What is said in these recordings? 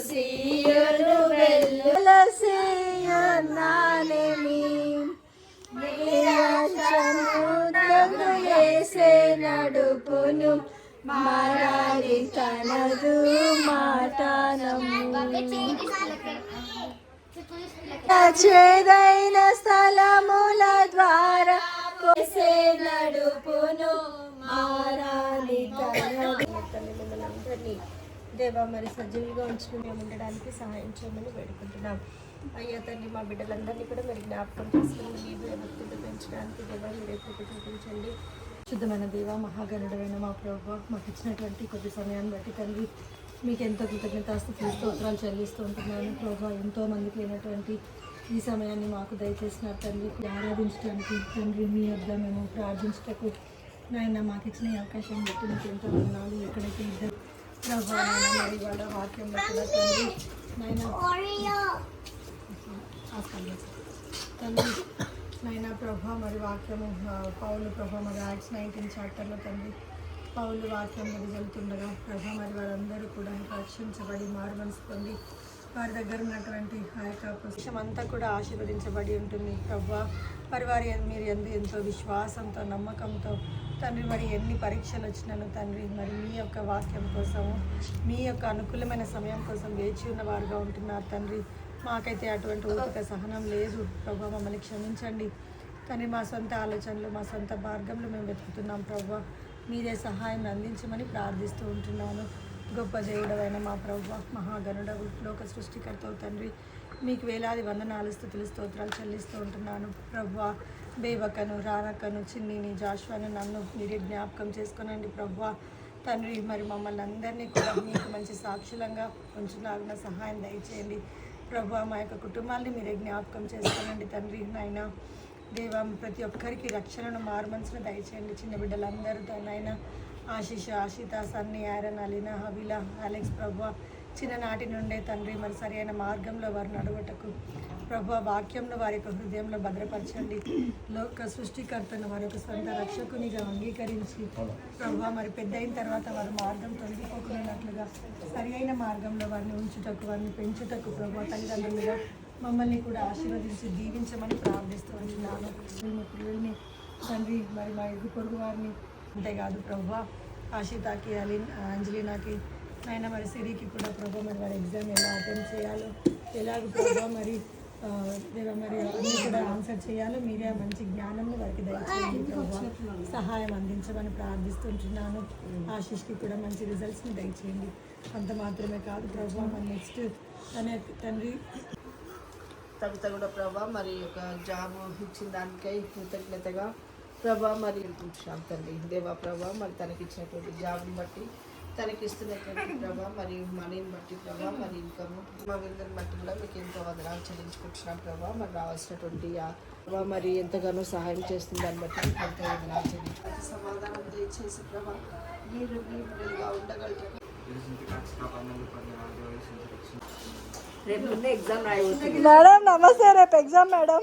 సీయోను వెల్లసియున్నానేమి నిరాశను యేసే నడుపును మారాలి తనదు మాటనము చేదైన స్థలముల ద్వారా యేసే నడుపును మారాలి తనదు. దేవా మరి సజీవులుగా ఉంచుకుని మేము ఉండడానికి సహాయం చేయమని వేడుకుంటున్నాం. అయ్యా తండ్రి మా బిడ్డలందరినీ కూడా మీరు జ్ఞాపకం చేసుకుని మీ భక్తితో పెంచడానికి దేవా మీరే కృప చూపించండి. శుద్ధమైన దేవ మహాగణుడైన మా ప్రభువా మాకు ఇచ్చినటువంటి కొద్ది సమయాన్ని బట్టి తండ్రి మీకు ఎంతో కృతజ్ఞతాస్తుతులు స్తోత్రాలు చెల్లిస్తూ ఉంటున్నాను. ప్రభువా ఎంతో మందికి లేనటువంటి ఈ సమయాన్ని మాకు దయచేసినారు తండ్రి. ఆరాధించడానికి తండ్రి మీ వద్ద మేము ప్రార్థించటకు నాయన మాకు ఇచ్చిన అవకాశం బట్టి మీకు ఎంతో ఉన్నాను. ఎక్కడైతే ఇద్దరు ప్రభా మరి వాళ్ళ వాక్యంలో కూడా తండ్రి నాయన తండ్రి నైనా ప్రభా మరి వాక్యము పౌలు ప్రభా మరి యాక్ట్స్ 19 చాప్టర్లో తండ్రి పౌలు వాక్యం మరి వెళ్తుండగా ప్రభా మరి వారందరూ కూడా రక్షించబడి మారుమనసు పొంది వారి దగ్గర ఉన్నటువంటి ఆ యొక్క విషయం అంతా కూడా ఆశీర్వదించబడి ఉంటుంది. ప్రభా మరి వారి మీరు ఎంతో విశ్వాసంతో నమ్మకంతో తండ్రి మరి ఎన్ని పరీక్షలు వచ్చినాను తండ్రి మరి మీ యొక్క వాక్యం కోసము మీ యొక్క అనుకూలమైన సమయం కోసం వేచి ఉన్న వారుగా ఉంటున్నారు తండ్రి. మాకైతే అటువంటి ఓపిక సహనం లేదు ప్రభా, మమ్మల్ని క్షమించండి తండ్రి. మా సొంత ఆలోచనలు మా సొంత మార్గంలో మేము వెతుకుతున్నాం ప్రభా, మీరే సహాయం అందించమని ప్రార్థిస్తూ ఉంటున్నాను. గొప్ప దేవుడవైన మా ప్రభా మహాగణుడవు లోక సృష్టికర్తవు తండ్రి మీకు వేలాది వందనాలు స్తుతులు స్తోత్రాలు చెల్లిస్తూ ఉంటున్నాను ప్రభా. బేబకను రానకను చిన్నిని జాషువాను నన్ను మీరే జ్ఞాపకం చేసుకోనండి ప్రభా తండ్రి. మరి మమ్మల్ని అందరినీ కూడా మీకు మంచి సాక్షులంగా ఉంచులాగిన సహాయం దయచేయండి ప్రభా. మా యొక్క కుటుంబాన్ని మీరే జ్ఞాపకం చేసుకోనండి తండ్రి. నాయన దేవా ప్రతి ఒక్కరికి రక్షణను మారుమనసును దయచేయండి. చిన్న బిడ్డలందరితో నాయన ఆశీష ఆశిత సన్ని యారన్ అలీనా హవిలా అలెక్స్ ప్రభా చిన్ననాటి నుండే తండ్రి మరి సరైన మార్గంలో వారిని అడుగుటకు ప్రభా వాక్యంలో వారి యొక్క హృదయంలో భద్రపరచండి. లోక సృష్టికర్తను వారి యొక్క స్వంత రక్షకునిగా అంగీకరించి ప్రభా మరి పెద్ద అయిన తర్వాత వారి మార్గం తొలగిపోకున్నట్లుగా సరి అయిన మార్గంలో వారిని ఉంచుటకు వారిని పెంచుటకు ప్రభా తల్లిదండ్రులుగా మమ్మల్ని కూడా ఆశీర్వదించి దీవించమని ప్రార్థిస్తూ ఉంటున్నాను. మీ పిల్లల్ని తండ్రి మరి మా ఇరుగు పొరుగు వారిని అంతేకాదు ప్రభా ఆశితాకి అంజలీనాకి అయినా మరి సిరికి కూడా ప్రభా మరి వారి ఎగ్జామ్ ఎలా అటెండ్ చేయాలో ఎలాగ ప్రభా మరి మరి అన్నీ కూడా ఆన్సర్ చేయాలో మీరే మంచి జ్ఞానం వారికి దయచేయండి ప్రభా. సహాయం అందించమని ప్రార్థిస్తుంటున్నాను. ఆశీష్కి కూడా మంచి రిజల్ట్స్ని దయచేయండి. అంత మాత్రమే కాదు ప్రభా మరి నెక్స్ట్ అనే తండ్రి కవిత కూడా ప్రభా మరి ఒక జాబ్ ఇచ్చిన దానికై కృతజ్ఞతగా ప్రభా మరి తండ్రి దేవా ప్రభా మరి తనకి ఇచ్చినటువంటి జాబ్ని బట్టి తనకి ఇస్తున్నటువంటి ప్రభా మరి మనీని బట్టి ప్రభా మరి ఇన్కమ్ మా వీళ్ళని బట్టి కూడా మీకు ఎంతో వదనాలు చెల్లించుకుంటున్నాం ప్రభా. మరి రావాల్సినటువంటి ప్రభా మరి ఎంతగానో సహాయం చేస్తుంది దాన్ని బట్టి ఎంతో వదనాలు చెల్లించు సమాధానం దయచేసి ప్రభా మీరు మీరుగా ఉండగలరు. రేపు ఎగ్జామ్ రాయవచ్చు మేడం. నమస్తే. రేపు exam madam.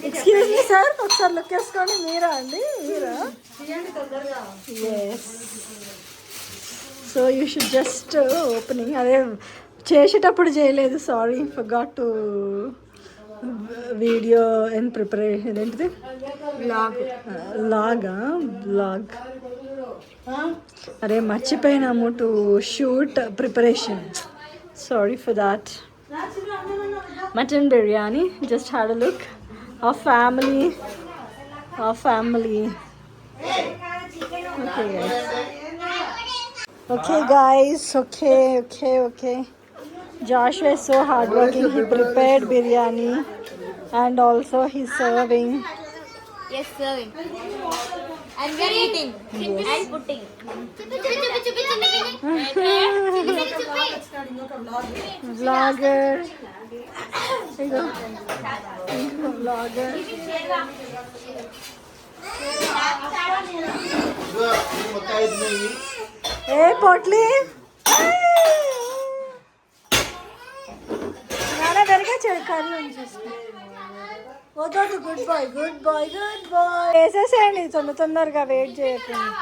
Excuse me sir ఒకసారి లుక్ వేసుకోండి. మీరా అండి? మీరా? Yes. So you should just opening అదే చేసేటప్పుడు చేయలేదు. Sorry forgot to video and preparation ఇదేంటిది బ్లాగ్ అరే మర్చిపోయినాము to shoot preparation. Sorry for that. Mutton biryani just had a look. our family okay guys okay Joshua is so hardworking. He prepared biryani and also he's serving. Yes, serving. And we are eating. Yes. And putting. Vlogger. Vlogger. Hey, Potli. నాన్న వెనక curry ఉంచేస్తా. వద్దు, good boy, good boy, good boy. వేసేసేయండి తొందరగా, wait చేయకండి.